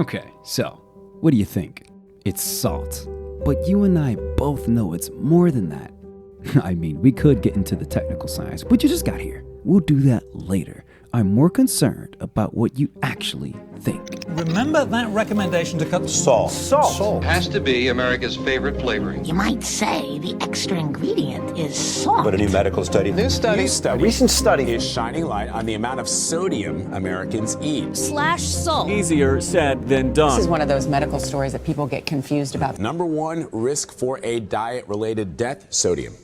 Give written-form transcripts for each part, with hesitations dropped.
Okay, so, what do you think? It's salt. But you and I both know it's more than that. I mean, we could get into the technical science, but you just got here. We'll do that later. I'm more concerned about what you actually think. Remember that recommendation to cut Salt. Has to be America's favorite flavoring. You might say the extra ingredient is salt. But a new medical study. Recent study is shining light on the amount of sodium Americans eat. /salt. Easier said than done. This is one of those medical stories that people get confused about. Number one risk for a diet-related death, sodium.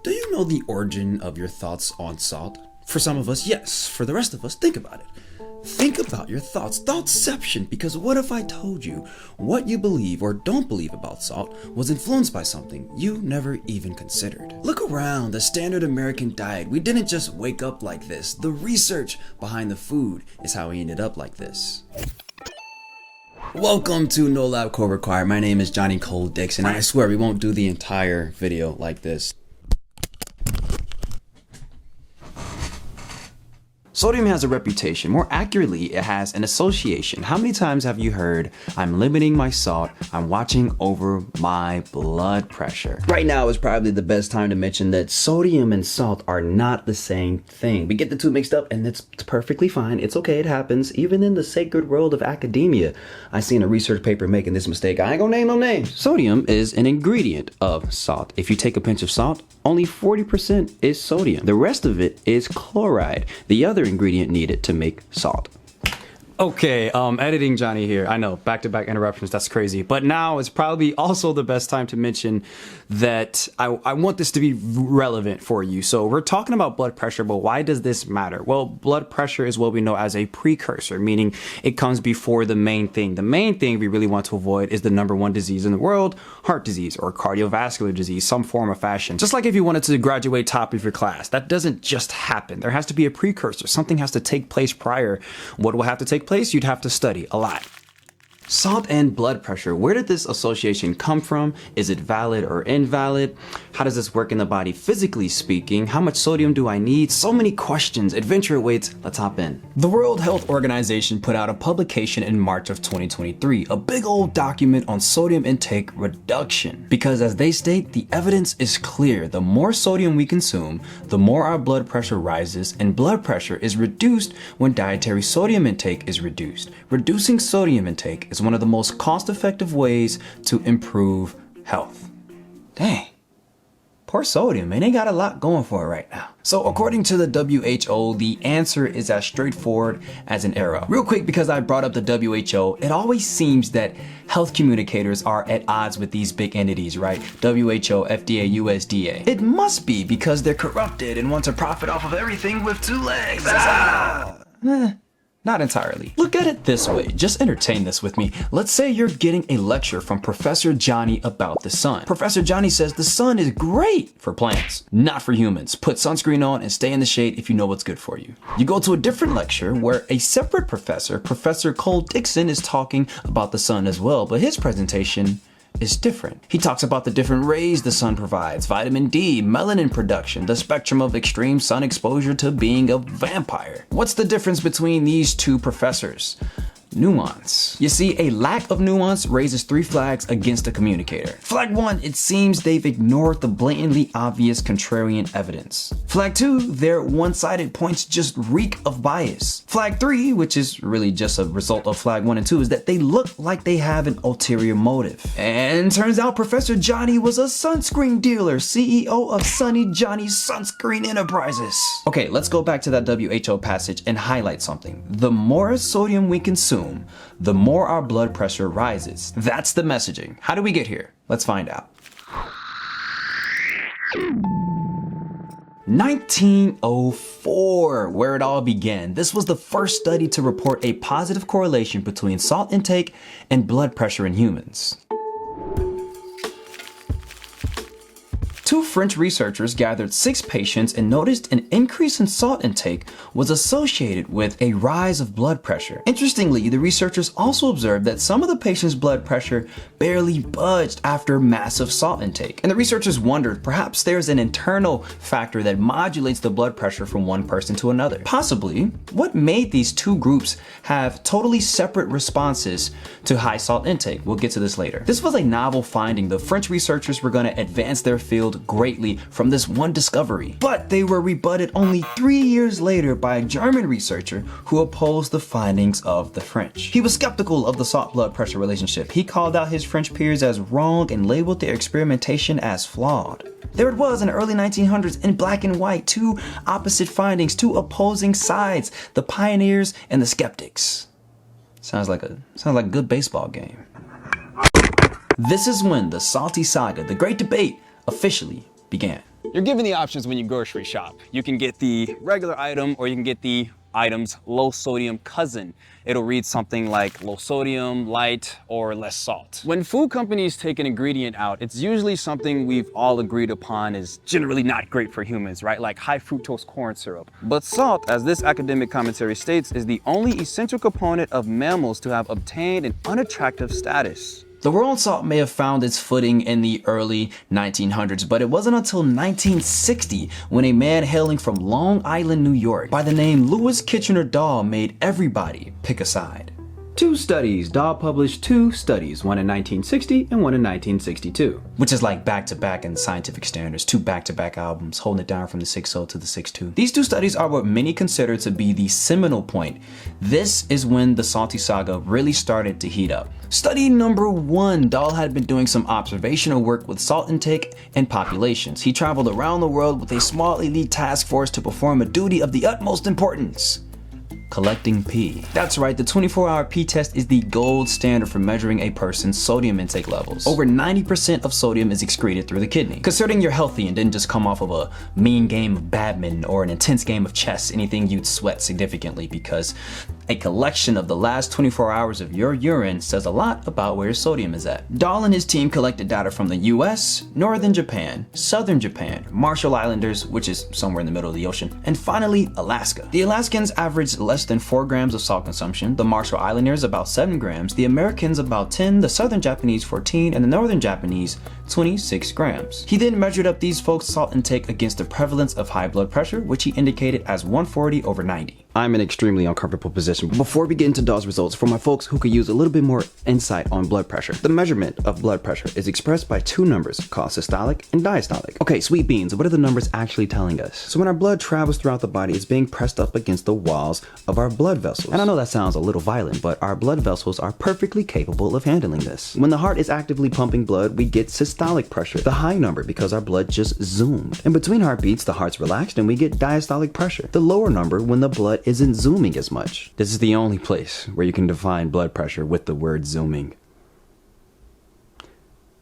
Do you know the origin of your thoughts on salt? For some of us, yes. For the rest of us, think about it. Think about your thoughts, thoughtception, because what if I told you what you believe or don't believe about salt was influenced by something you never even considered? Look around, the standard American diet. We didn't just wake up like this. The research behind the food is how we ended up like this. Welcome to No Lab Code Required. My name is Johnny Cole Dixon, and I swear we won't do the entire video like this. Sodium has a reputation. More accurately, it has an association. How many times have you heard, I'm limiting my salt, I'm watching over my blood pressure? Right now is probably the best time to mention that sodium and salt are not the same thing. We get the two mixed up and it's perfectly fine. It's okay, it happens. Even in the sacred world of academia, I seen a research paper making this mistake. I ain't gonna name no names. Sodium is an ingredient of salt. If you take a pinch of salt, only 40% is sodium. The rest of it is chloride, the other ingredient needed to make salt. Okay, editing Johnny here. I know, back-to-back interruptions, that's crazy. But now is probably also the best time to mention that I want this to be relevant for you. So we're talking about blood pressure, but why does this matter? Well, blood pressure is what we know as a precursor, meaning it comes before the main thing. The main thing we really want to avoid is the #1 disease in the world, heart disease or cardiovascular disease, some form of fashion. Just like if you wanted to graduate top of your class, that doesn't just happen. There has to be a precursor. Something has to take place prior. What will have to take place? You'd have to study a lot. Salt and blood pressure, where did this association come from? Is it valid or invalid? How does this work in the body physically speaking? How much sodium do I need? So many questions. Adventure awaits. Let's hop in. The World Health Organization put out a publication in March of 2023, a big old document on sodium intake reduction. Because as they state, the evidence is clear. The more sodium we consume, the more our blood pressure rises, and blood pressure is reduced when dietary sodium intake is reduced. Reducing sodium intake is one of the most cost-effective ways to improve health. Dang. Poor sodium, man. They got a lot going for it right now. So according to the WHO, the answer is as straightforward as an arrow. Real quick, because I brought up the WHO, it always seems that health communicators are at odds with these big entities, right? WHO, FDA, USDA. It must be because they're corrupted and want to profit off of everything with two legs. Not entirely. Look at it this way. Just entertain this with me. Let's say you're getting a lecture from Professor Johnny about the sun. Professor Johnny says the sun is great for plants, not for humans. Put sunscreen on and stay in the shade if you know what's good for you. You go to a different lecture where a separate professor, Professor Cole Dixon, is talking about the sun as well, but his presentation is different. He talks about the different rays the sun provides, vitamin D, melanin production, the spectrum of extreme sun exposure to being a vampire. What's the difference between these two professors? Nuance. You see, a lack of nuance raises 3 flags against a communicator. Flag 1, it seems they've ignored the blatantly obvious contrarian evidence. Flag 2, their one-sided points just reek of bias. Flag 3, which is really just a result of flag 1 and 2, is that they look like they have an ulterior motive. And turns out Professor Johnny was a sunscreen dealer, CEO of Sunny Johnny Sunscreen Enterprises. Okay, let's go back to that WHO passage and highlight something. The more sodium we consume, the more our blood pressure rises. That's the messaging. How do we get here? Let's find out. 1904, where it all began. This was the first study to report a positive correlation between salt intake and blood pressure in humans. Two French researchers gathered 6 patients and noticed an increase in salt intake was associated with a rise of blood pressure. Interestingly, the researchers also observed that some of the patients' blood pressure barely budged after massive salt intake. And the researchers wondered perhaps there's an internal factor that modulates the blood pressure from one person to another. Possibly, what made these two groups have totally separate responses to high salt intake? We'll get to this later. This was a novel finding. The French researchers were going to advance their field greatly from this one discovery, but they were rebutted only 3 years later by a German researcher who opposed the findings of the French. He was skeptical of the salt blood pressure relationship. He called out his French peers as wrong and labeled their experimentation as flawed. There it was in the early 1900s in black and white, two opposite findings, two opposing sides, the pioneers and the skeptics. Sounds like a good baseball game. This is when the salty saga, the great debate, officially began. You're given the options when you grocery shop. You can get the regular item or you can get the item's low sodium cousin. It'll read something like low sodium, light, or less salt. When food companies take an ingredient out, it's usually something we've all agreed upon is generally not great for humans, right? Like high fructose corn syrup. But salt, as this academic commentary states, is the only essential component of mammals to have obtained an unattractive status. The war on salt may have found its footing in the early 1900s, but it wasn't until 1960 when a man hailing from Long Island, New York, by the name Lewis Kitchener Dahl made everybody pick a side. Dahl published 2 studies, one in 1960 and one in 1962. Which is like back-to-back in scientific standards, 2 back-to-back albums, holding it down from the 6.0 to the 6.2. These 2 studies are what many consider to be the seminal point. This is when the salty saga really started to heat up. Study number 1, Dahl had been doing some observational work with salt intake and populations. He traveled around the world with a small elite task force to perform a duty of the utmost importance: collecting pee. That's right, the 24-hour pee test is the gold standard for measuring a person's sodium intake levels. Over 90% of sodium is excreted through the kidney. Considering you're healthy and didn't just come off of a mean game of badminton or an intense game of chess, anything, you'd sweat significantly because a collection of the last 24 hours of your urine says a lot about where your sodium is at. Dahl and his team collected data from the US, Northern Japan, Southern Japan, Marshall Islanders, which is somewhere in the middle of the ocean, and finally Alaska. The Alaskans averaged less than 4 grams of salt consumption, the Marshall Islanders about 7 grams, the Americans about 10, the Southern Japanese 14, and the Northern Japanese 26 grams. He then measured up these folks' salt intake against the prevalence of high blood pressure, which he indicated as 140/90. I'm in an extremely uncomfortable position. Before we get into Dahl's results, for my folks who could use a little bit more insight on blood pressure, the measurement of blood pressure is expressed by 2 numbers called systolic and diastolic. Okay, sweet beans, what are the numbers actually telling us? So when our blood travels throughout the body, it's being pressed up against the walls of our blood vessels. And I know that sounds a little violent, but our blood vessels are perfectly capable of handling this. When the heart is actively pumping blood, we get systolic pressure, the high number, because our blood just zoomed. In between heartbeats, the heart's relaxed and we get diastolic pressure, the lower number when the blood isn't zooming as much. This is the only place where you can define blood pressure with the word zooming.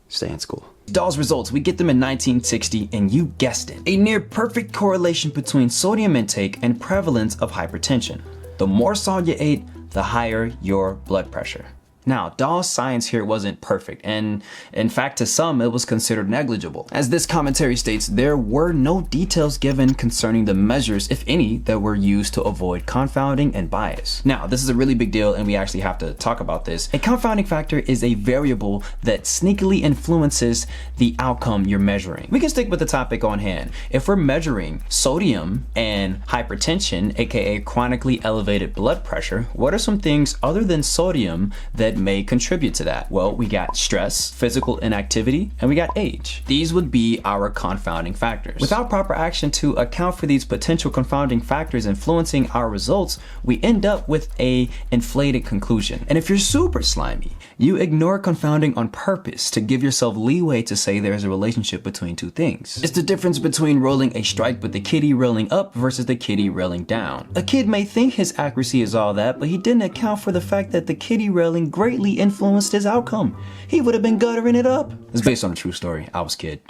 Stay in school. Dahl's results, we get them in 1960, and you guessed it, a near perfect correlation between sodium intake and prevalence of hypertension. The more salt you ate, the higher your blood pressure. Now, Dahl's science here wasn't perfect, and in fact, to some, it was considered negligible. As this commentary states, there were no details given concerning the measures, if any, that were used to avoid confounding and bias. Now, this is a really big deal, and we actually have to talk about this. A confounding factor is a variable that sneakily influences the outcome you're measuring. We can stick with the topic on hand. If we're measuring sodium and hypertension, aka chronically elevated blood pressure, what are some things other than sodium that may contribute to that? Well, we got stress, physical inactivity, and we got age. These would be our confounding factors. Without proper action to account for these potential confounding factors influencing our results, we end up with a inflated conclusion. And if you're super slimy, you ignore confounding on purpose to give yourself leeway to say there's a relationship between 2 things. It's the difference between rolling a strike with the kitty rolling up versus the kitty railing down. A kid may think his accuracy is all that, but he didn't account for the fact that the kitty railing greatly influenced his outcome. He would have been guttering it up. It's based on a true story. I was kid.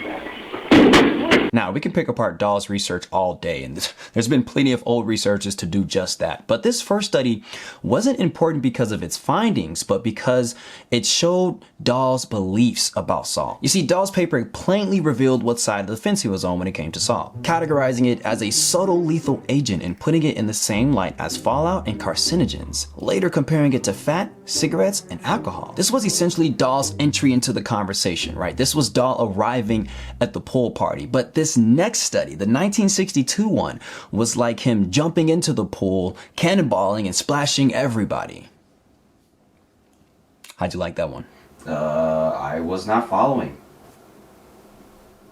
Now, we can pick apart Dahl's research all day, and there's been plenty of old researchers to do just that. But this first study wasn't important because of its findings, but because it showed Dahl's beliefs about salt. You see, Dahl's paper plainly revealed what side of the fence he was on when it came to salt, categorizing it as a subtle lethal agent and putting it in the same light as fallout and carcinogens, later comparing it to fat, cigarettes, and alcohol. This was essentially Dahl's entry into the conversation, right? This was Dahl arriving at the pool party. But this next study, the 1962 one, was like him jumping into the pool, cannonballing, and splashing everybody. How'd you like that one? I was not following.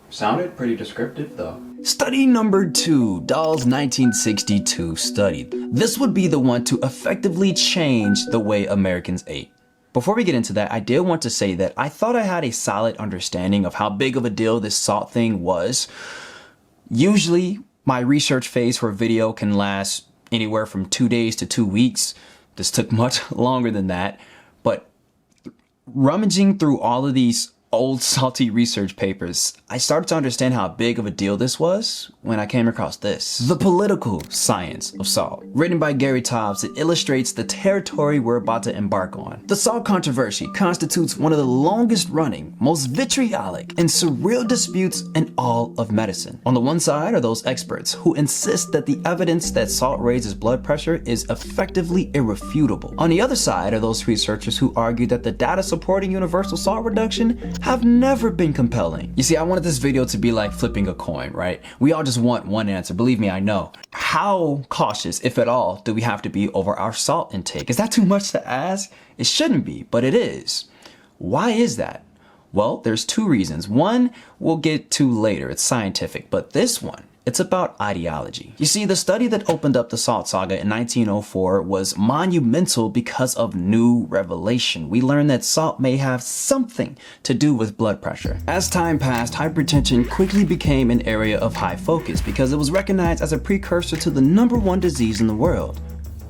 Sounded pretty descriptive though. Study number 2, Dahl's 1962 study. This would be the one to effectively change the way Americans ate. Before we get into that, I did want to say that I thought I had a solid understanding of how big of a deal this salt thing was. Usually, my research phase for a video can last anywhere from 2 days to 2 weeks. This took much longer than that, but rummaging through all of these old salty research papers, I started to understand how big of a deal this was when I came across this. The Political Science of Salt. Written by Gary Tobbs, it illustrates the territory we're about to embark on. The salt controversy constitutes one of the longest running, most vitriolic, and surreal disputes in all of medicine. On the one side are those experts who insist that the evidence that salt raises blood pressure is effectively irrefutable. On the other side are those researchers who argue that the data supporting universal salt reduction have never been compelling. You see, I wanted this video to be like flipping a coin, right? We all just want one answer. Believe me, I know. How cautious, if at all, do we have to be over our salt intake? Is that too much to ask? It shouldn't be, but it is. Why is that? Well, there's 2 reasons. One we'll get to later. It's scientific, but this one, it's about ideology. You see, the study that opened up the salt saga in 1904 was monumental because of new revelation. We learned that salt may have something to do with blood pressure. As time passed, hypertension quickly became an area of high focus because it was recognized as a precursor to the #1 disease in the world: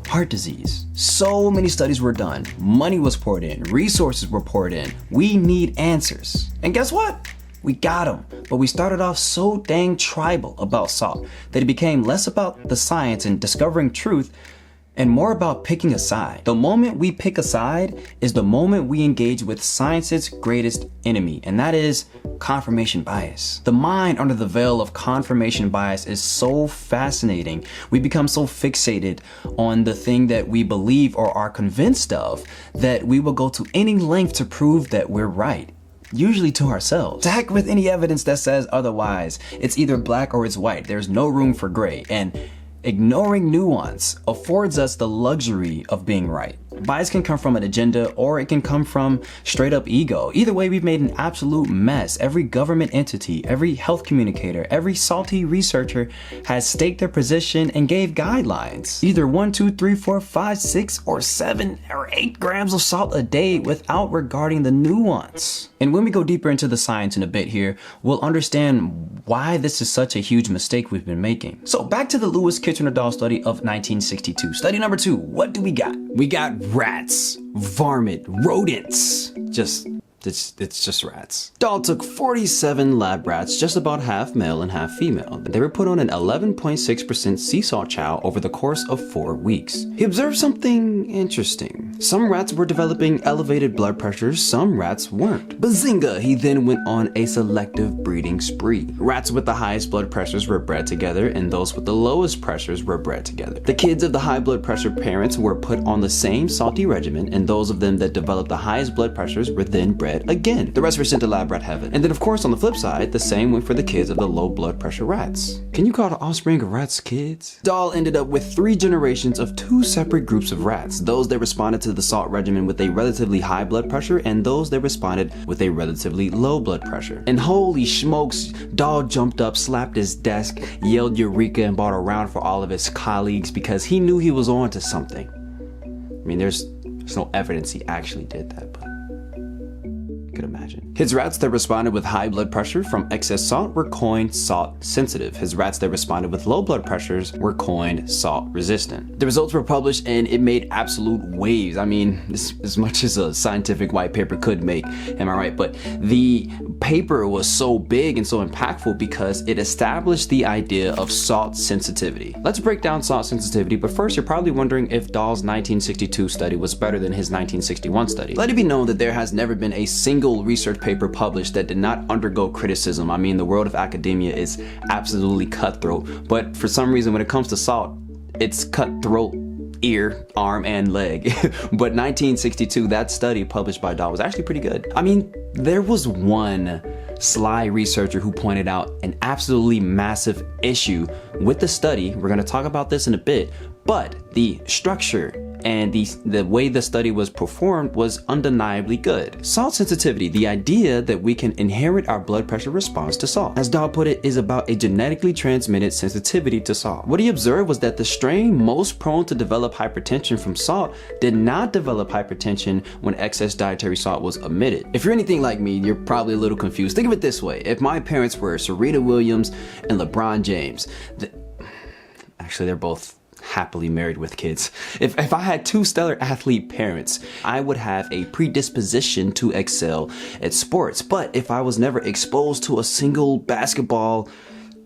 heart disease. So many studies were done, money was poured in, resources were poured in. We need answers. And guess what? We got them, but we started off so dang tribal about salt that it became less about the science and discovering truth and more about picking a side. The moment we pick a side is the moment we engage with science's greatest enemy, and that is confirmation bias. The mind under the veil of confirmation bias is so fascinating. We become so fixated on the thing that we believe or are convinced of that we will go to any length to prove that we're right. Usually to ourselves. To heck with any evidence that says otherwise. It's either black or it's white. There's no room for gray. And ignoring nuance affords us the luxury of being right. Bias can come from an agenda or it can come from straight up ego. Either way, we've made an absolute mess. Every government entity, every health communicator, every salty researcher has staked their position and gave guidelines. Either 1, 2, 3, 4, 5, 6, or 7 or 8 grams of salt a day without regarding the nuance. And when we go deeper into the science in a bit here, we'll understand why this is such a huge mistake we've been making. So back to the Lewis Kitchener-Dahl study of 1962. Study number 2, what do we got? We got rats, varmint, rodents. It's just rats. Dahl took 47 lab rats, just about half male and half female. They were put on an 11.6% sea salt chow over the course of 4 weeks. He observed something interesting. Some rats were developing elevated blood pressures, some rats weren't. Bazinga, he then went on a selective breeding spree. Rats with the highest blood pressures were bred together and those with the lowest pressures were bred together. The kids of the high blood pressure parents were put on the same salty regimen and those of them that developed the highest blood pressures were then bred again. The rest were sent to lab rat heaven. And then of course on the flip side, the same went for the kids of the low blood pressure rats. Can you call the offspring of rats kids? Dahl ended up with 3 generations of 2 separate groups of rats. Those that responded to the salt regimen with a relatively high blood pressure and those that responded with a relatively low blood pressure. And holy smokes, Dahl jumped up, slapped his desk, yelled eureka and bought a round for all of his colleagues because he knew he was on to something. I mean, there's no evidence he actually did that, but could imagine. His rats that responded with high blood pressure from excess salt were coined salt sensitive. His rats that responded with low blood pressures were coined salt resistant. The results were published and it made absolute waves. I mean, as much as a scientific white paper could make, am I right? But the paper was so big and so impactful because it established the idea of salt sensitivity. Let's break down salt sensitivity, but first you're probably wondering if Dahl's 1962 study was better than his 1961 study. Let it be known that there has never been a single research paper published that did not undergo criticism. I mean, the world of academia is absolutely cutthroat, but for some reason when it comes to salt, it's cutthroat ear, arm, and leg. But 1962, that study published by Dahl was actually pretty good. I mean, there was one sly researcher who pointed out an absolutely massive issue with the study. We're going to talk about this in a bit, but the structure and the way the study was performed was undeniably good. Salt sensitivity, the idea that we can inherit our blood pressure response to salt, as Dahl put it, is about a genetically transmitted sensitivity to salt. What he observed was that the strain most prone to develop hypertension from salt did not develop hypertension when excess dietary salt was omitted. If you're anything like me, you're probably a little confused. Think of it this way. If my parents were Serena Williams and LeBron James, actually they're both happily married with kids. If I had two stellar athlete parents, I would have a predisposition to excel at sports. But if I was never exposed to a single basketball,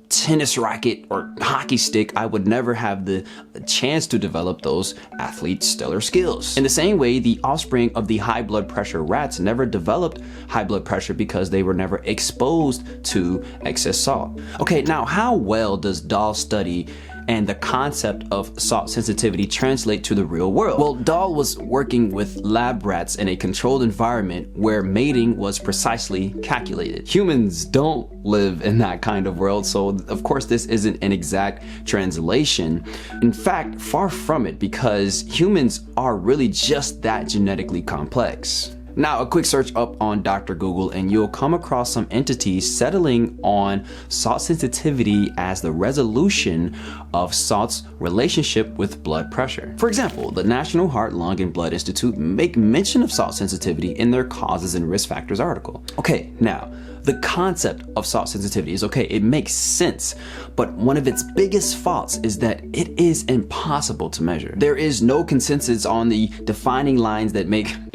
tennis racket, or hockey stick, I would never have the chance to develop those athlete stellar skills. In the same way, the offspring of the high blood pressure rats never developed high blood pressure because they were never exposed to excess salt. Okay, now how well does Dahl's study and the concept of salt sensitivity translate to the real world? Well, Dahl was working with lab rats in a controlled environment where mating was precisely calculated. Humans don't live in that kind of world, so of course this isn't an exact translation. In fact, far from it, because humans are really just that genetically complex. Now, a quick search up on Dr. Google and you'll come across some entities settling on salt sensitivity as the resolution of salt's relationship with blood pressure. For example, the National Heart, Lung, and Blood Institute make mention of salt sensitivity in their causes and risk factors article. Okay, now, the concept of salt sensitivity is okay, it makes sense, but one of its biggest faults is that it is impossible to measure. There is no consensus on the defining lines that make an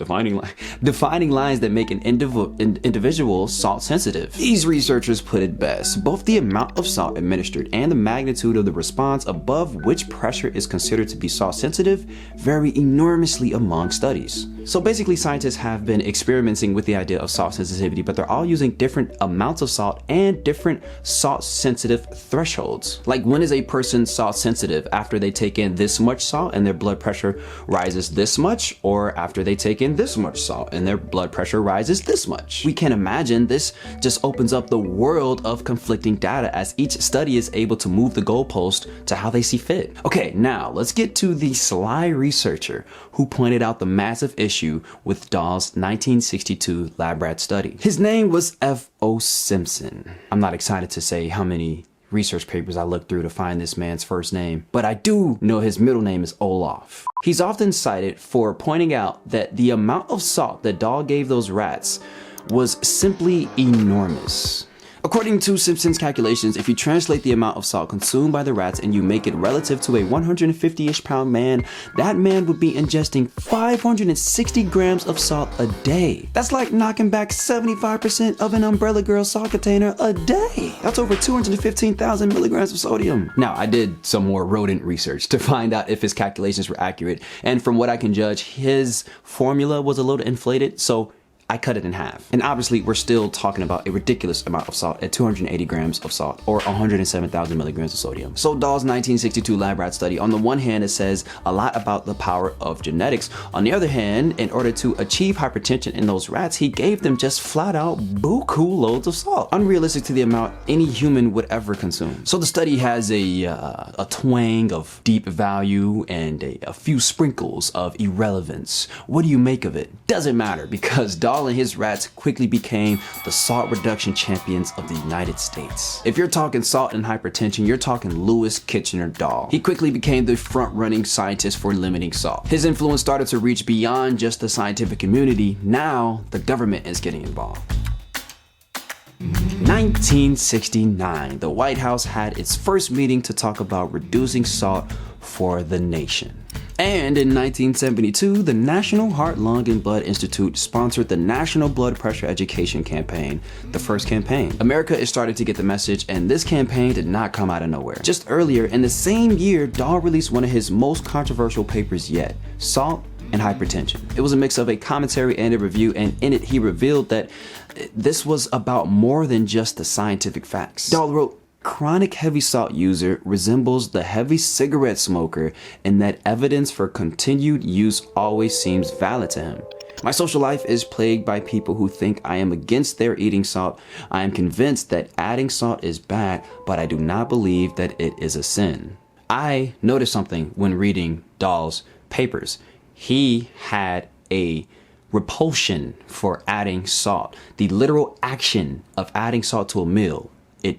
individual salt sensitive. These researchers put it best: both the amount of salt administered and the magnitude of the response above which pressure is considered to be salt sensitive vary enormously among studies. So basically, scientists have been experimenting with the idea of salt sensitivity, but they're all using different amounts of salt and different salt sensitive thresholds. Like, when is a person salt sensitive? After they take in this much salt and their blood pressure rises this much, or after they take in this much salt and their blood pressure rises this much? We can imagine this just opens up the world of conflicting data as each study is able to move the goalpost to how they see fit. Okay, now let's get to the sly researcher who pointed out the massive issue with Dahl's 1962 lab rat study. His name was F.O. Simpson. I'm not excited to say how many research papers I looked through to find this man's first name, but I do know his middle name is Olaf. He's often cited for pointing out that the amount of salt that Dahl gave those rats was simply enormous. According to Simpson's calculations, if you translate the amount of salt consumed by the rats and you make it relative to a 150-ish pound man, that man would be ingesting 560 grams of salt a day. That's like knocking back 75% of an Umbrella Girl salt container a day. That's over 215,000 milligrams of sodium. Now, I did some more rodent research to find out if his calculations were accurate, and from what I can judge, his formula was a little inflated, so I cut it in half. And obviously, we're still talking about a ridiculous amount of salt at 280 grams of salt, or 107,000 milligrams of sodium. So Dahl's 1962 lab rat study, on the one hand, it says a lot about the power of genetics. On the other hand, in order to achieve hypertension in those rats, he gave them just flat out buku loads of salt, unrealistic to the amount any human would ever consume. So the study has a twang of deep value and a few sprinkles of irrelevance. What do you make of it? Doesn't matter, because Dahl Dahl and his rats quickly became the salt reduction champions of the United States. If you're talking salt and hypertension, you're talking Lewis Kitchener Dahl. He quickly became the front-running scientist for limiting salt. His influence started to reach beyond just the scientific community. Now, the government is getting involved. 1969, the White House had its first meeting to talk about reducing salt for the nation. And in 1972, the National Heart, Lung, and Blood Institute sponsored the National Blood Pressure Education Campaign, the first campaign. America is starting to get the message, and this campaign did not come out of nowhere. Just earlier, in the same year, Dahl released one of his most controversial papers yet, Salt and Hypertension. It was a mix of a commentary and a review, and in it he revealed that this was about more than just the scientific facts. Dahl wrote, "Chronic heavy salt user resembles the heavy cigarette smoker in that evidence for continued use always seems valid to him. My social life is plagued by people who think I am against their eating salt. I am convinced that adding salt is bad, but I do not believe that it is a sin." I noticed something when reading Dahl's papers. He had a repulsion for adding salt. The literal action of adding salt to a meal, it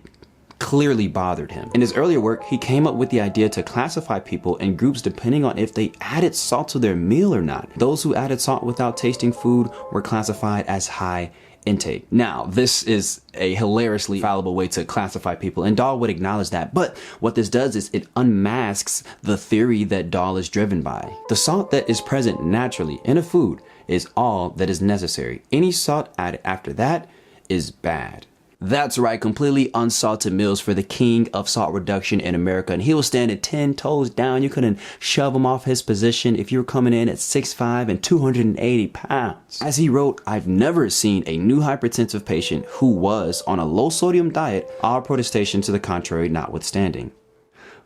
clearly bothered him. In his earlier work, he came up with the idea to classify people in groups depending on if they added salt to their meal or not. Those who added salt without tasting food were classified as high intake. Now, this is a hilariously fallible way to classify people, and Dahl would acknowledge that. But what this does is it unmasks the theory that Dahl is driven by. The salt that is present naturally in a food is all that is necessary. Any salt added after that is bad. That's right, completely unsalted meals for the king of salt reduction in America. And he was standing 10 toes down. You couldn't shove him off his position if you were coming in at 6'5" and 280 pounds. As he wrote, "I've never seen a new hypertensive patient who was on a low sodium diet, all protestation to the contrary notwithstanding."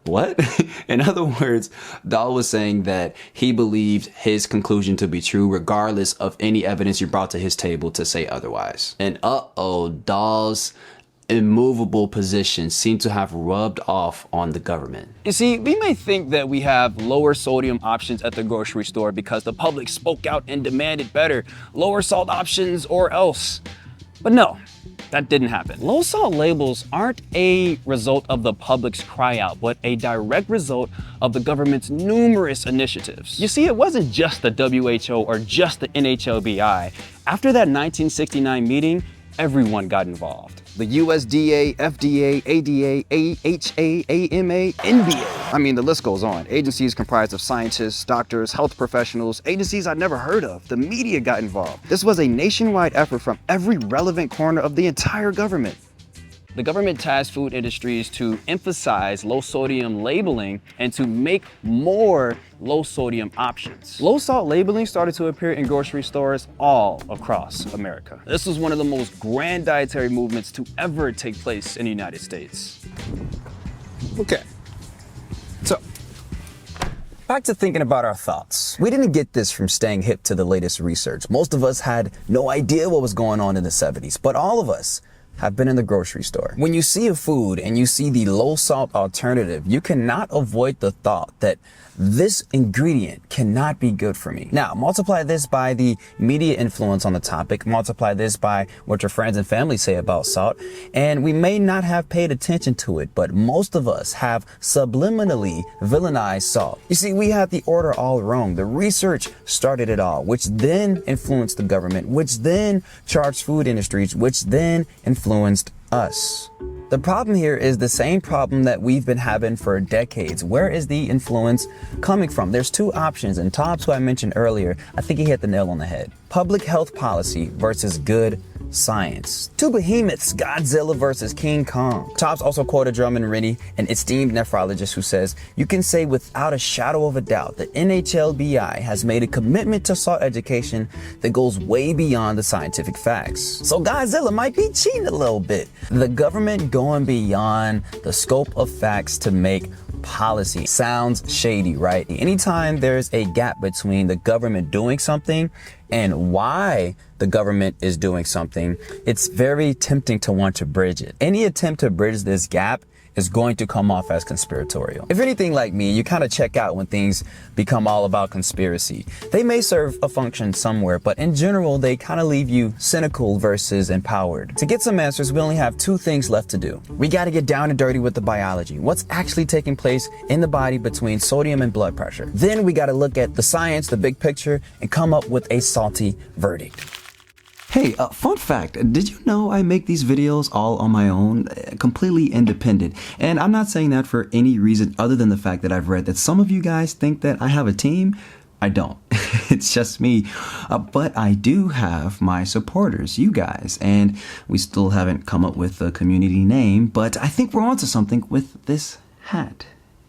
What? In other words, Dahl was saying that he believed his conclusion to be true regardless of any evidence you brought to his table to say otherwise. And Dahl's immovable position seemed to have rubbed off on the government. You see, we may think that we have lower sodium options at the grocery store because the public spoke out and demanded better, lower salt options or else. But no, that didn't happen. Low salt labels aren't a result of the public's cry out, but a direct result of the government's numerous initiatives. You see, it wasn't just the WHO or just the NHLBI. After that 1969 meeting, everyone got involved. The USDA, FDA, ADA, AHA, AMA, NBA. I mean, the list goes on. Agencies comprised of scientists, doctors, health professionals, agencies I'd never heard of. The media got involved. This was a nationwide effort from every relevant corner of the entire government. The government tasked food industries to emphasize low sodium labeling and to make more low sodium options. Low salt labeling started to appear in grocery stores all across America. This was one of the most grand dietary movements to ever take place in the United States. Okay, so back to thinking about our thoughts. We didn't get this from staying hip to the latest research. Most of us had no idea what was going on in the 70s, but all of us have been in the grocery store. When you see a food and you see the low salt alternative, you cannot avoid the thought that this ingredient cannot be good for me. Now, multiply this by the media influence on the topic, multiply this by what your friends and family say about salt, and we may not have paid attention to it, but most of us have subliminally villainized salt. You see, we had the order all wrong. The research started it all, which then influenced the government, which then charged food industries, which then influenced us. The problem here is the same problem that we've been having for decades. Where is the influence coming from? There's two options, and Tobbs, who I mentioned earlier, I think he hit the nail on the head. Public health policy versus good science. Two behemoths, Godzilla versus King Kong. Tobbs also quoted Drummond Rennie, an esteemed nephrologist, who says, "You can say without a shadow of a doubt that NHLBI has made a commitment to salt education that goes way beyond the scientific facts." So Godzilla might be cheating a little bit. The government going beyond the scope of facts to make policy sounds shady, right? Anytime there's a gap between the government doing something and why the government is doing something, it's very tempting to want to bridge it. Any attempt to bridge this gap is going to come off as conspiratorial. If anything like me, you kind of check out when things become all about conspiracy. They may serve a function somewhere, but in general, they kind of leave you cynical versus empowered. To get some answers, we only have two things left to do. We got to get down and dirty with the biology. What's actually taking place in the body between sodium and blood pressure. Then we got to look at the science, the big picture, and come up with a salty verdict. Hey, fun fact, did you know I make these videos all on my own, completely independent? And I'm not saying that for any reason other than the fact that I've read that some of you guys think that I have a team. I don't. It's just me. But I do have my supporters, you guys, and we still haven't come up with a community name, but I think we're onto something with this hat.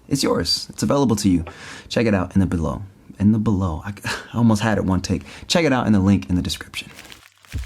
It's yours. It's available to you. Check it out in the below. I almost had it one take. Check it out in the link in the description.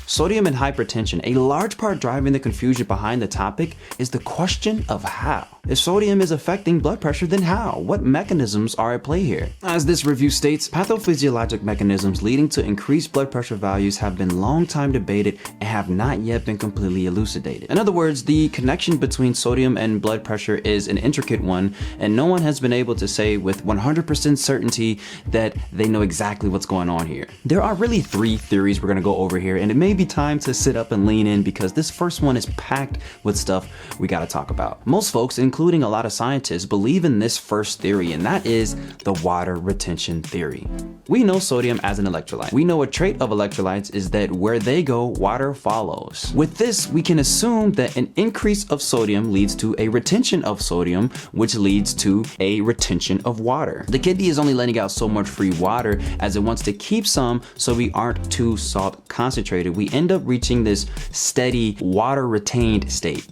Sodium and hypertension, a large part driving the confusion behind the topic is the question of how. If sodium is affecting blood pressure, then how? What mechanisms are at play here? As this review states, pathophysiologic mechanisms leading to increased blood pressure values have been long time debated and have not yet been completely elucidated. In other words, the connection between sodium and blood pressure is an intricate one, and no one has been able to say with 100% certainty that they know exactly what's going on here. There are really three theories we're going to go over here, and it may be time to sit up and lean in because this first one is packed with stuff we got to talk about. Most folks, including a lot of scientists, believe in this first theory, and that is the water retention theory. We know sodium as an electrolyte. We know a trait of electrolytes is that where they go, water follows. With this, we can assume that an increase of sodium leads to a retention of sodium, which leads to a retention of water. The kidney is only letting out so much free water as it wants to keep some so we aren't too salt concentrated. We end up reaching this steady water retained state.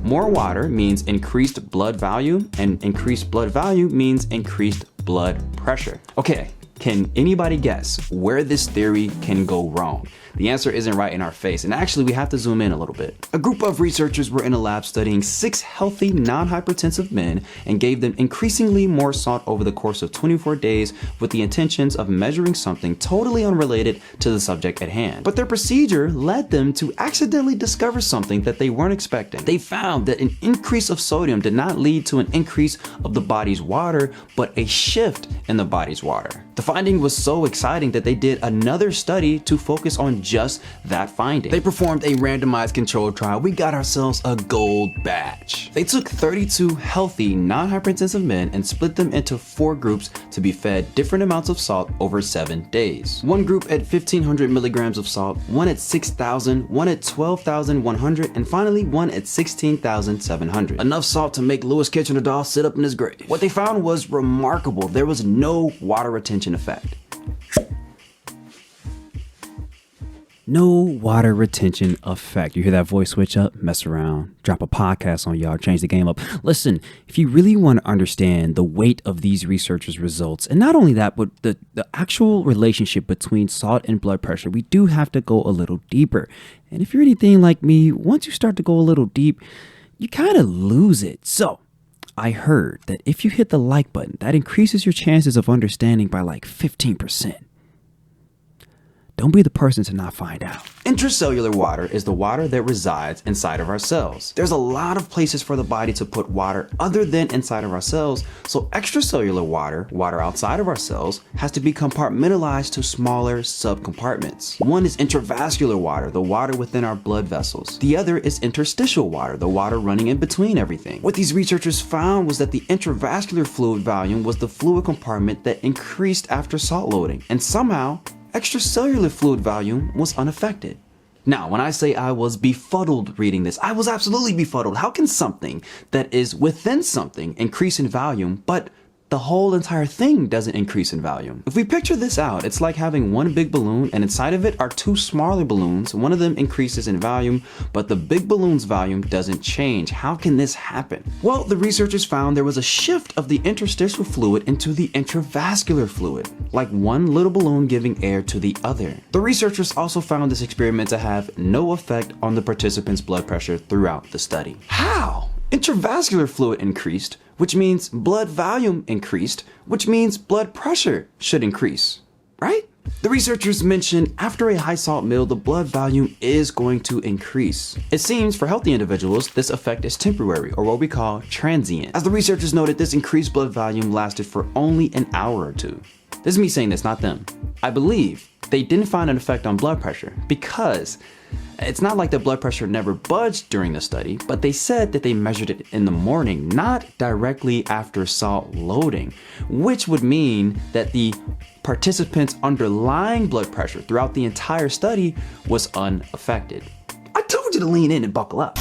More water means increased blood value, and increased blood value means increased blood pressure. Okay, can anybody guess where this theory can go wrong? The answer isn't right in our face, and actually we have to zoom in a little bit. A group of researchers were in a lab studying 6 healthy non-hypertensive men and gave them increasingly more salt over the course of 24 days with the intentions of measuring something totally unrelated to the subject at hand. But their procedure led them to accidentally discover something that they weren't expecting. They found that an increase of sodium did not lead to an increase of the body's water, but a shift in the body's water. The finding was so exciting that they did another study to focus on just that finding. They performed a randomized controlled trial. We got ourselves a gold badge. They took 32 healthy non-hypertensive men and split them into 4 groups to be fed different amounts of salt over 7 days. One group at 1,500 milligrams of salt, one at 6,000, one at 12,100, and finally one at 16,700. Enough salt to make Louis Kitchener sit up in his grave. What they found was remarkable. There was no water retention effect. No water retention effect. You hear that voice switch up? Mess around. Drop a podcast on y'all. Change the game up. Listen, if you really want to understand the weight of these researchers' results, and not only that, but the actual relationship between salt and blood pressure, we do have to go a little deeper. And if you're anything like me, once you start to go a little deep, you kind of lose it. So I heard that if you hit the like button, that increases your chances of understanding by like 15%. Don't be the person to not find out. Intracellular water is the water that resides inside of our cells. There's a lot of places for the body to put water other than inside of our cells, so extracellular water, water outside of our cells, has to be compartmentalized to smaller subcompartments. One is intravascular water, the water within our blood vessels. The other is interstitial water, the water running in between everything. What these researchers found was that the intravascular fluid volume was the fluid compartment that increased after salt loading, and somehow extracellular fluid volume was unaffected. Now, when I say I was befuddled reading this, I was absolutely befuddled. How can something that is within something increase in volume, but the whole entire thing doesn't increase in volume? If we picture this out, it's like having one big balloon and inside of it are 2 smaller balloons. One of them increases in volume, but the big balloon's volume doesn't change. How can this happen? Well, the researchers found there was a shift of the interstitial fluid into the intravascular fluid, like one little balloon giving air to the other. The researchers also found this experiment to have no effect on the participants' blood pressure throughout the study. How? Intravascular fluid increased, which means blood volume increased, which means blood pressure should increase, right? The researchers mentioned after a high salt meal, the blood volume is going to increase. It seems for healthy individuals, this effect is temporary, or what we call transient. As the researchers noted, this increased blood volume lasted for only an hour or two. This is me saying this, not them. I believe they didn't find an effect on blood pressure because it's not like the blood pressure never budged during the study, but they said that they measured it in the morning, not directly after salt loading, which would mean that the participants' underlying blood pressure throughout the entire study was unaffected. I told you to lean in and buckle up.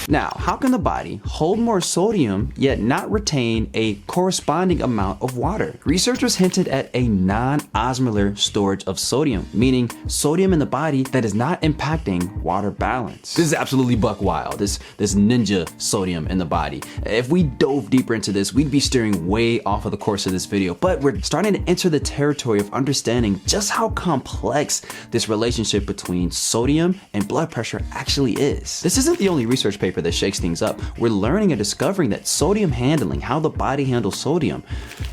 Now, how can the body hold more sodium yet not retain a corresponding amount of water? Researchers hinted at a non-osmolar storage of sodium, meaning sodium in the body that is not impacting water balance. This is absolutely buck wild, this ninja sodium in the body. If we dove deeper into this, we'd be steering way off of the course of this video, but we're starting to enter the territory of understanding just how complex this relationship between sodium and blood pressure actually is. This isn't the only research paper that shakes things up. We're learning and discovering that sodium handling, how the body handles sodium,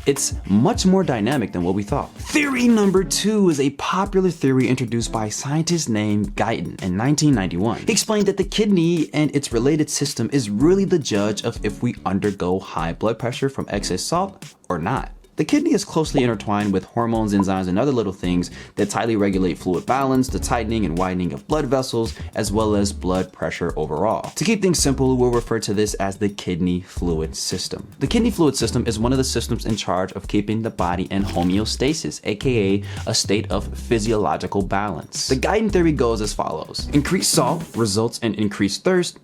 it's much more dynamic than what we thought. Theory number 2 is a popular theory introduced by a scientist named Guyton in 1991. He explained that the kidney and its related system is really the judge of if we undergo high blood pressure from excess salt or not. The kidney is closely intertwined with hormones, enzymes, and other little things that tightly regulate fluid balance, the tightening and widening of blood vessels, as well as blood pressure overall. To keep things simple, we'll refer to this as the kidney fluid system. The kidney fluid system is one of the systems in charge of keeping the body in homeostasis, aka a state of physiological balance. The Guyton theory goes as follows. Increased salt results in increased thirst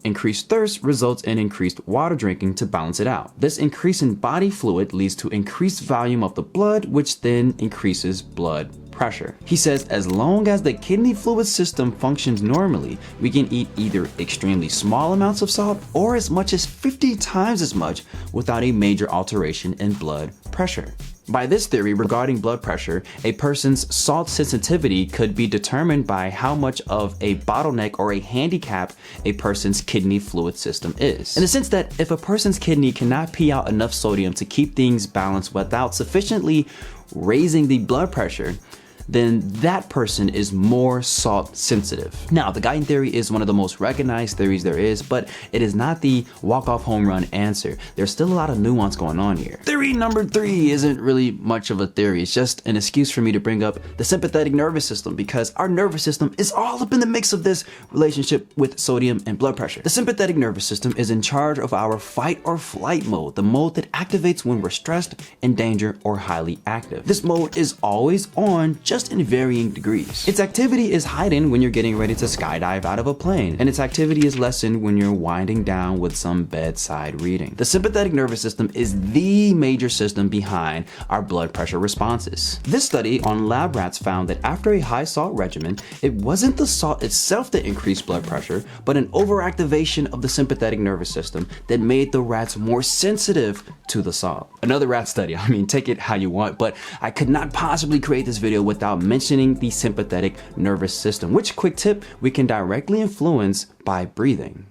results in increased water drinking to balance it out. This increase in body fluid leads to increased volume of the blood, which then increases blood pressure. He says as long as the kidney fluid system functions normally, we can eat either extremely small amounts of salt or as much as 50 times as much without a major alteration in blood pressure. By this theory regarding blood pressure, a person's salt sensitivity could be determined by how much of a bottleneck or a handicap a person's kidney fluid system is. In the sense that if a person's kidney cannot pee out enough sodium to keep things balanced without sufficiently raising the blood pressure, then that person is more salt sensitive. Now, the Guyton theory is one of the most recognized theories there is, but it is not the walk-off home run answer. There's still a lot of nuance going on here. Theory number 3 isn't really much of a theory. It's just an excuse for me to bring up the sympathetic nervous system because our nervous system is all up in the mix of this relationship with sodium and blood pressure. The sympathetic nervous system is in charge of our fight or flight mode, the mode that activates when we're stressed, in danger, or highly active. This mode is always on, just in varying degrees. Its activity is heightened when you're getting ready to skydive out of a plane, and its activity is lessened when you're winding down with some bedside reading. The sympathetic nervous system is the major system behind our blood pressure responses. This study on lab rats found that after a high salt regimen, it wasn't the salt itself that increased blood pressure, but an overactivation of the sympathetic nervous system that made the rats more sensitive to the salt. Another rat study, I mean, take it how you want, but I could not possibly create this video without mentioning the sympathetic nervous system, which, quick tip, we can directly influence by breathing.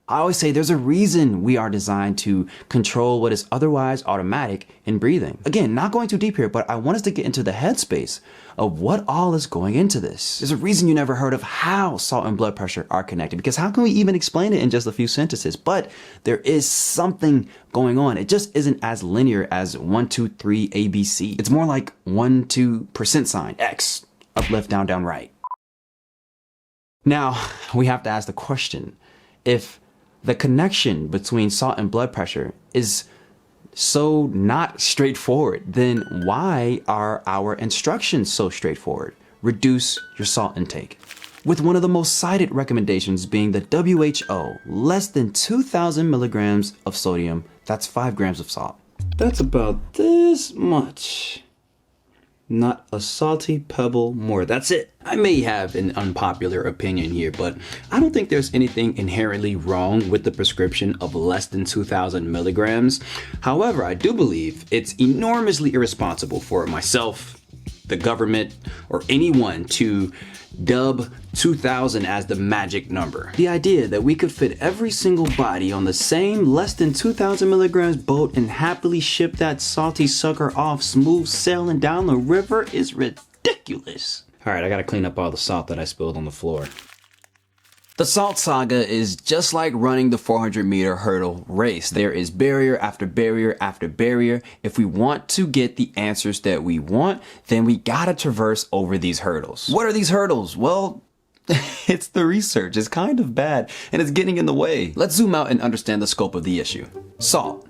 I always say there's a reason we are designed to control what is otherwise automatic in breathing. Again, not going too deep here, but I want us to get into the headspace of what all is going into this. There's a reason you never heard of how salt and blood pressure are connected, because how can we even explain it in just a few sentences? But there is something going on. It just isn't as linear as 1, 2, 3, ABC. It's more like 1, 2, %, X, up, left, down, down, right. Now, we have to ask the question, if the connection between salt and blood pressure is so not straightforward, then why are our instructions so straightforward? Reduce your salt intake. With one of the most cited recommendations being the WHO, less than 2,000 milligrams of sodium, that's 5 grams of salt. That's about this much. Not a salty pebble more. That's it. I may have an unpopular opinion here, but I don't think there's anything inherently wrong with the prescription of less than 2,000 milligrams. However, I do believe it's enormously irresponsible for myself, the government, or anyone to dub 2000 as the magic number. The idea that we could fit every single body on the same less than 2,000 milligrams boat and happily ship that salty sucker off smooth sailing down the river is ridiculous. All right, I gotta clean up all the salt that I spilled on the floor. The salt saga is just like running the 400-meter hurdle race. There is barrier after barrier after barrier. If we want to get the answers that we want, then we gotta traverse over these hurdles. What are these hurdles? Well, it's the research. It's kind of bad and it's getting in the way. Let's zoom out and understand the scope of the issue. Salt,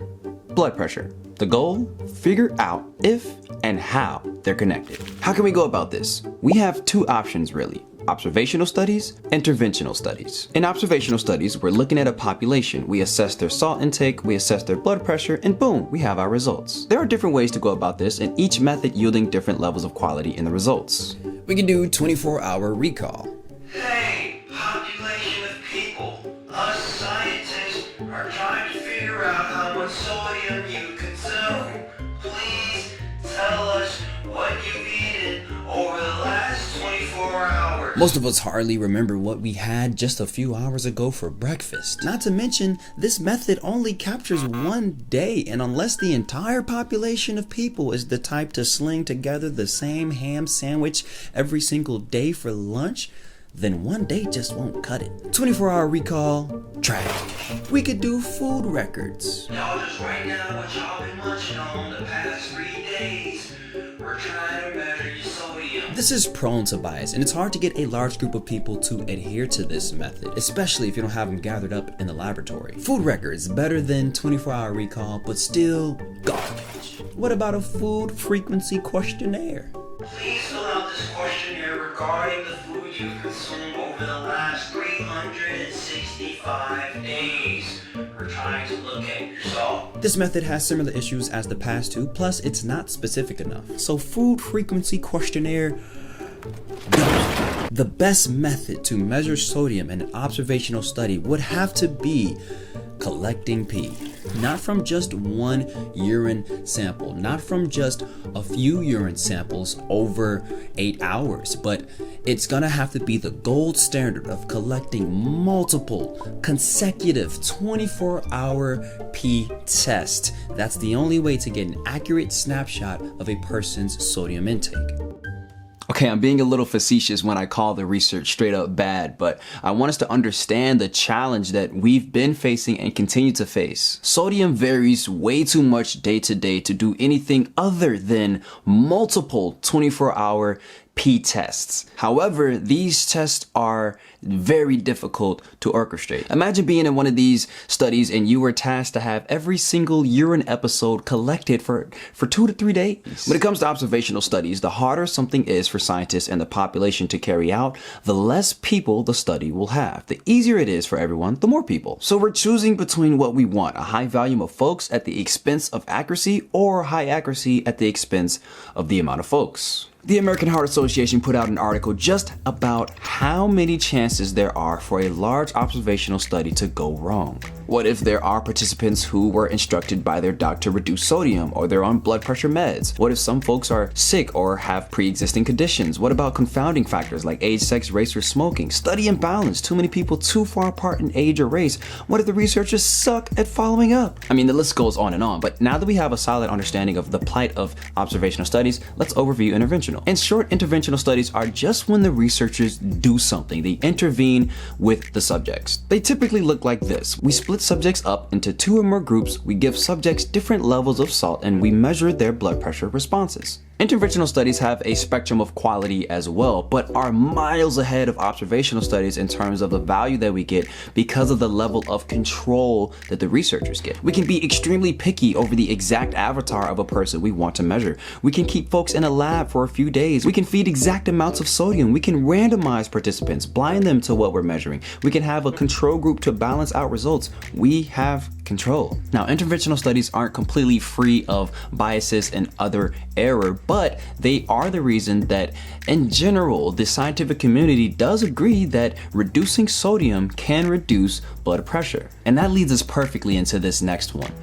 blood pressure. The goal? Figure out if and how they're connected. How can we go about this? We have two options really. Observational studies, interventional studies. In observational studies, we're looking at a population. We assess their salt intake, we assess their blood pressure, and boom, we have our results. There are different ways to go about this, and each method yielding different levels of quality in the results. We can do 24-hour recall. Hey, population of people, us scientists are trying to figure out how much sodium you consume. Please tell us what you've eaten over the last 24 hours. Most of us hardly remember what we had just a few hours ago for breakfast. Not to mention, this method only captures one day, and unless the entire population of people is the type to sling together the same ham sandwich every single day for lunch, then one day just won't cut it. 24-hour recall, trash. We could do food records. Y'all just write down what y'all been munching on the past 3 days. We're trying to measure your sodium. This is prone to bias, and it's hard to get a large group of people to adhere to this method, especially if you don't have them gathered up in the laboratory. Food records, better than 24-hour recall, but still garbage. What about a food frequency questionnaire? Please fill out this questionnaire regarding the food you consumed over the last 365 days. We're trying to look at your salt. This method has similar issues as the past two, plus it's not specific enough. So food frequency questionnaire, the best method to measure sodium in an observational study would have to be collecting pee. Not from just one urine sample, not from just a few urine samples over 8 hours, but it's gonna have to be the gold standard of collecting multiple consecutive 24-hour pee tests. That's the only way to get an accurate snapshot of a person's sodium intake. Okay, I'm being a little facetious when I call the research straight up bad, but I want us to understand the challenge that we've been facing and continue to face. Sodium varies way too much day to day to do anything other than multiple 24-hour pee tests. However, these tests are very difficult to orchestrate. Imagine being in one of these studies and you were tasked to have every single urine episode collected for 2 to 3 days. When it comes to observational studies, the harder something is for scientists and the population to carry out, the less people the study will have. The easier it is for everyone, the more people. So we're choosing between what we want, a high volume of folks at the expense of accuracy, or high accuracy at the expense of the amount of folks. The American Heart Association put out an article just about how many chances there are for a large observational study to go wrong. What if there are participants who were instructed by their doctor to reduce sodium, or they're on blood pressure meds? What if some folks are sick or have pre-existing conditions? What about confounding factors like age, sex, race, or smoking? Study imbalance, too many people too far apart in age or race. What if the researchers suck at following up? I mean, the list goes on, but now that we have a solid understanding of the plight of observational studies, let's overview interventional. In short, interventional studies are just when the researchers do something. They intervene with the subjects. They typically look like this. We split subjects up into 2 or more groups, we give subjects different levels of salt, and we measure their blood pressure responses. Interventional studies have a spectrum of quality as well, but are miles ahead of observational studies in terms of the value that we get because of the level of control that the researchers get. We can be extremely picky over the exact avatar of a person we want to measure. We can keep folks in a lab for a few days. We can feed exact amounts of sodium. We can randomize participants, blind them to what we're measuring. We can have a control group to balance out results. We have control. Now, interventional studies aren't completely free of biases and other error, but they are the reason that, in general, the scientific community does agree that reducing sodium can reduce blood pressure. And that leads us perfectly into this next one.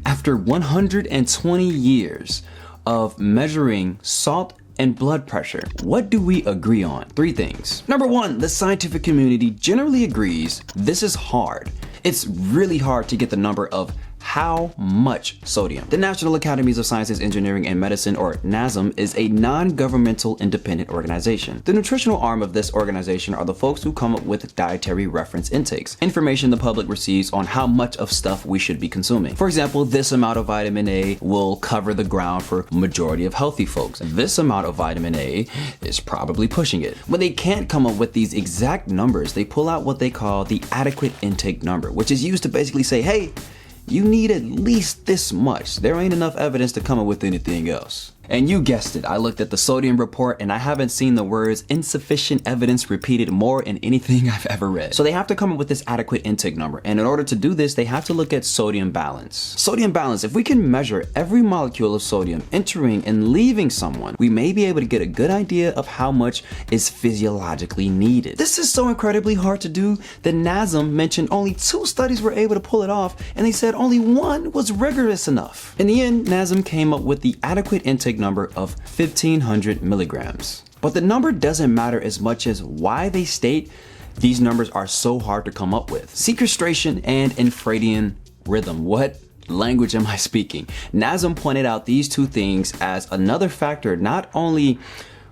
After 120 years of measuring salt and blood pressure. What do we agree on? 3 things. Number 1, the scientific community generally agrees this is hard. It's really hard to get the number of how much sodium. The National Academies of Sciences, Engineering, and Medicine, or NASM, is a non-governmental independent organization. The nutritional arm of this organization are the folks who come up with dietary reference intakes, information the public receives on how much of stuff we should be consuming. For example, this amount of vitamin A will cover the ground for majority of healthy folks. This amount of vitamin A is probably pushing it. When they can't come up with these exact numbers, they pull out what they call the adequate intake number, which is used to basically say, hey, you need at least this much. There ain't enough evidence to come up with anything else. And you guessed it, I looked at the sodium report and I haven't seen the words insufficient evidence repeated more in anything I've ever read. So they have to come up with this adequate intake number. And in order to do this, they have to look at sodium balance. Sodium balance, if we can measure every molecule of sodium entering and leaving someone, we may be able to get a good idea of how much is physiologically needed. This is so incredibly hard to do that NASM mentioned only 2 studies were able to pull it off, and they said only 1 was rigorous enough. In the end, NASM came up with the adequate intake number of 1500 milligrams. But the number doesn't matter as much as why they state these numbers are so hard to come up with. Sequestration and infradian rhythm. What language am I speaking? NASM pointed out these 2 things as another factor, not only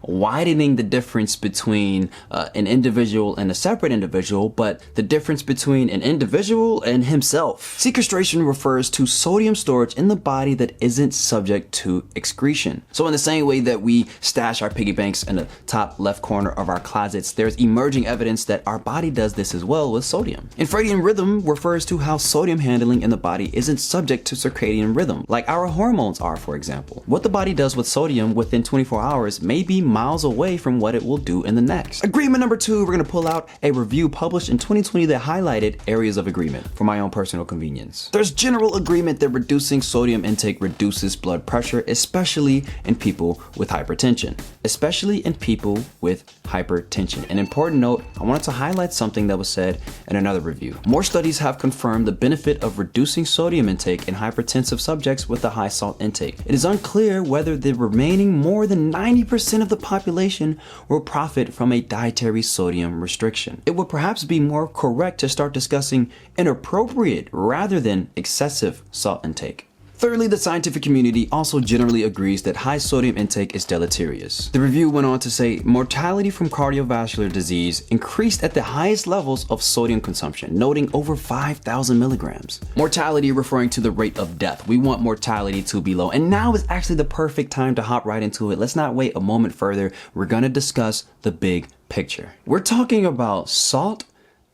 widening the difference between an individual and a separate individual, but the difference between an individual and himself. Sequestration refers to sodium storage in the body that isn't subject to excretion. So in the same way that we stash our piggy banks in the top left corner of our closets, there's emerging evidence that our body does this as well with sodium. Infradian rhythm refers to how sodium handling in the body isn't subject to circadian rhythm, like our hormones are, for example. What the body does with sodium within 24 hours may be miles away from what it will do in the next. Agreement number 2, we're gonna pull out a review published in 2020 that highlighted areas of agreement for my own personal convenience. There's general agreement that reducing sodium intake reduces blood pressure, especially in people with hypertension. Especially in people with hypertension. An important note, I wanted to highlight something that was said in another review. More studies have confirmed the benefit of reducing sodium intake in hypertensive subjects with a high salt intake. It is unclear whether the remaining more than 90% of the population will profit from a dietary sodium restriction. It would perhaps be more correct to start discussing inappropriate rather than excessive salt intake. Thirdly, the scientific community also generally agrees that high sodium intake is deleterious. The review went on to say mortality from cardiovascular disease increased at the highest levels of sodium consumption, noting over 5,000 milligrams. Mortality referring to the rate of death. We want mortality to be low. And now is actually the perfect time to hop right into it. Let's not wait a moment further. We're gonna discuss the big picture. We're talking about salt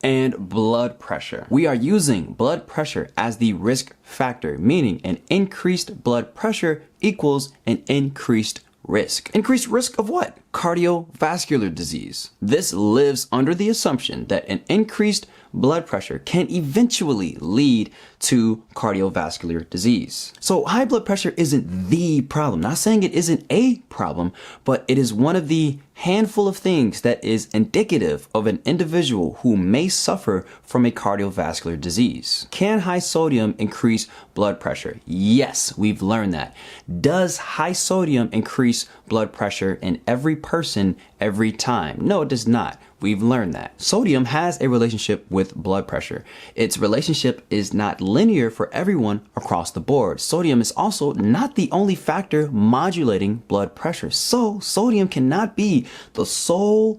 and blood pressure. We are using blood pressure as the risk factor, meaning an increased blood pressure equals an increased risk. Increased risk of what? Cardiovascular disease. This lives under the assumption that an increased blood pressure can eventually lead to cardiovascular disease. So high blood pressure isn't the problem. Not saying it isn't a problem, but it is one of the handful of things that is indicative of an individual who may suffer from a cardiovascular disease. Can high sodium increase blood pressure? Yes, we've learned that. Does high sodium increase blood pressure in every person every time? No, it does not. We've learned that. Sodium has a relationship with blood pressure. Its relationship is not linear for everyone across the board. Sodium is also not the only factor modulating blood pressure. So sodium cannot be the sole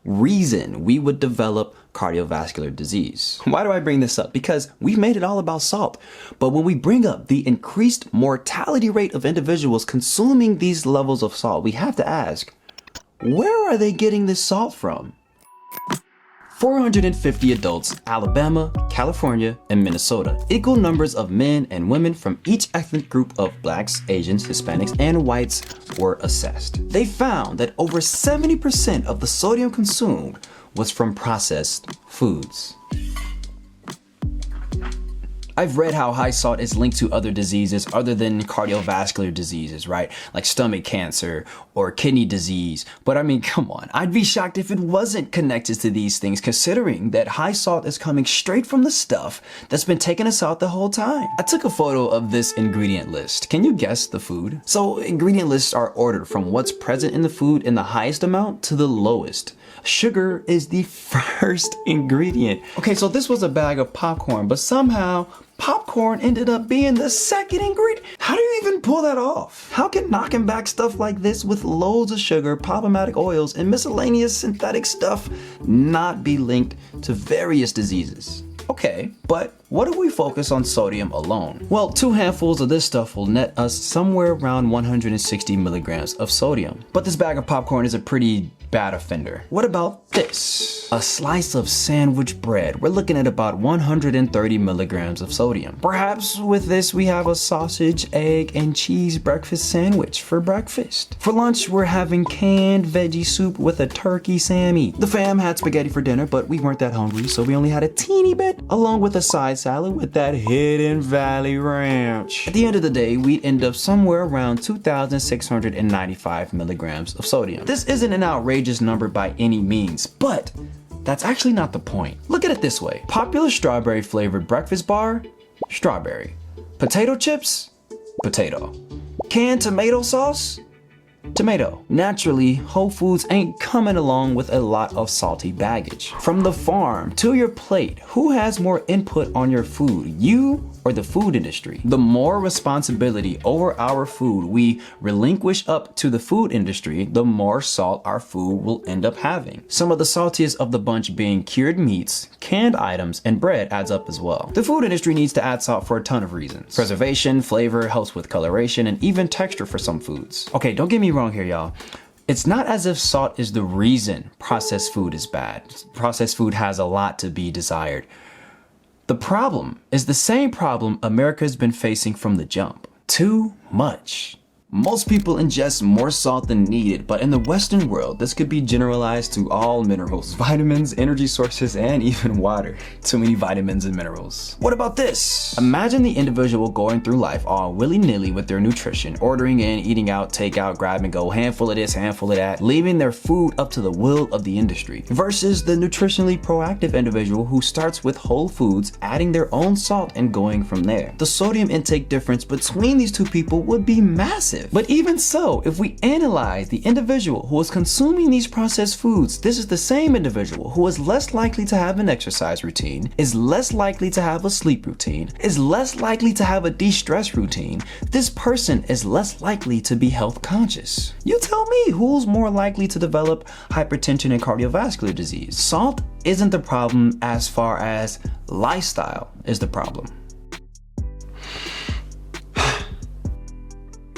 reason we would develop cardiovascular disease. Why do I bring this up? Because we've made it all about salt. But when we bring up the increased mortality rate of individuals consuming these levels of salt, we have to ask, where are they getting this salt from? 450 adults, Alabama, California, and Minnesota. Equal numbers of men and women from each ethnic group of blacks, Asians, Hispanics, and whites were assessed. They found that over 70% of the sodium consumed was from processed foods. I've read how high salt is linked to other diseases other than cardiovascular diseases, right? Like stomach cancer or kidney disease. But I mean, come on, I'd be shocked if it wasn't connected to these things, considering that high salt is coming straight from the stuff that's been taking us out the whole time. I took a photo of this ingredient list. Can you guess the food? So ingredient lists are ordered from what's present in the food in the highest amount to the lowest. Sugar is the first ingredient. Okay, so this was a bag of popcorn, but somehow popcorn ended up being the second ingredient. How do you even pull that off? How can knocking back stuff like this with loads of sugar, problematic oils, and miscellaneous synthetic stuff not be linked to various diseases? Okay, but what if we focus on sodium alone? Well, 2 handfuls of this stuff will net us somewhere around 160 milligrams of sodium. But this bag of popcorn is a pretty bad offender. What about this? A slice of sandwich bread. We're looking at about 130 milligrams of sodium. Perhaps with this we have a sausage, egg, and cheese breakfast sandwich for breakfast. For lunch, we're having canned veggie soup with a turkey Sammy. The fam had spaghetti for dinner, but we weren't that hungry, so we only had a teeny bit, along with a side salad with that Hidden Valley Ranch. At the end of the day, we'd end up somewhere around 2,695 milligrams of sodium. This isn't an outrageous number by any means, but that's actually not the point. Look at it this way. Popular strawberry flavored breakfast bar, strawberry. Potato chips, potato. Canned tomato sauce, tomato. Naturally, Whole Foods ain't coming along with a lot of salty baggage. From the farm to your plate, who has more input on your food, you or the food industry? The more responsibility over our food we relinquish up to the food industry, the more salt our food will end up having. Some of the saltiest of the bunch being cured meats, canned items, and bread adds up as well. The food industry needs to add salt for a ton of reasons. Preservation, flavor, helps with coloration, and even texture for some foods. Okay, don't get me wrong here, y'all. It's not as if salt is the reason processed food is bad. Processed food has a lot to be desired. The problem is the same problem America's been facing from the jump. Too much. Most people ingest more salt than needed, but in the Western world, this could be generalized to all minerals, vitamins, energy sources, and even water. Too many vitamins and minerals. What about this? Imagine the individual going through life all willy-nilly with their nutrition, ordering in, eating out, take out, grab and go, handful of this, handful of that, leaving their food up to the will of the industry, versus the nutritionally proactive individual who starts with whole foods, adding their own salt and going from there. The sodium intake difference between these two people would be massive. But even so, if we analyze the individual who is consuming these processed foods, this is the same individual who is less likely to have an exercise routine, is less likely to have a sleep routine, is less likely to have a de-stress routine. This person is less likely to be health conscious. You tell me, who's more likely to develop hypertension and cardiovascular disease? Salt isn't the problem as far as lifestyle is the problem.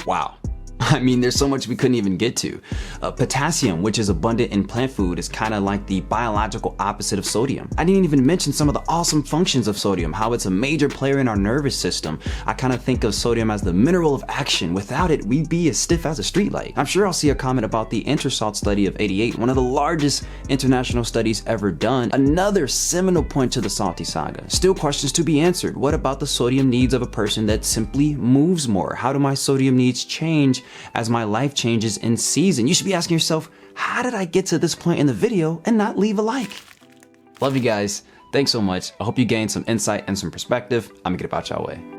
Wow. I mean, there's so much we couldn't even get to. Potassium, which is abundant in plant food, is kind of like the biological opposite of sodium. I didn't even mention some of the awesome functions of sodium, how it's a major player in our nervous system. I kind of think of sodium as the mineral of action. Without it, we'd be as stiff as a streetlight. I'm sure I'll see a comment about the Intersalt study of '88, one of the largest international studies ever done. Another seminal point to the salty saga. Still questions to be answered. What about the sodium needs of a person that simply moves more? How do my sodium needs change as my life changes in season? You should be asking yourself, how did I get to this point in the video and not leave a like? Love you guys. Thanks so much. I hope you gained some insight and some perspective. I'm gonna get about y'all way.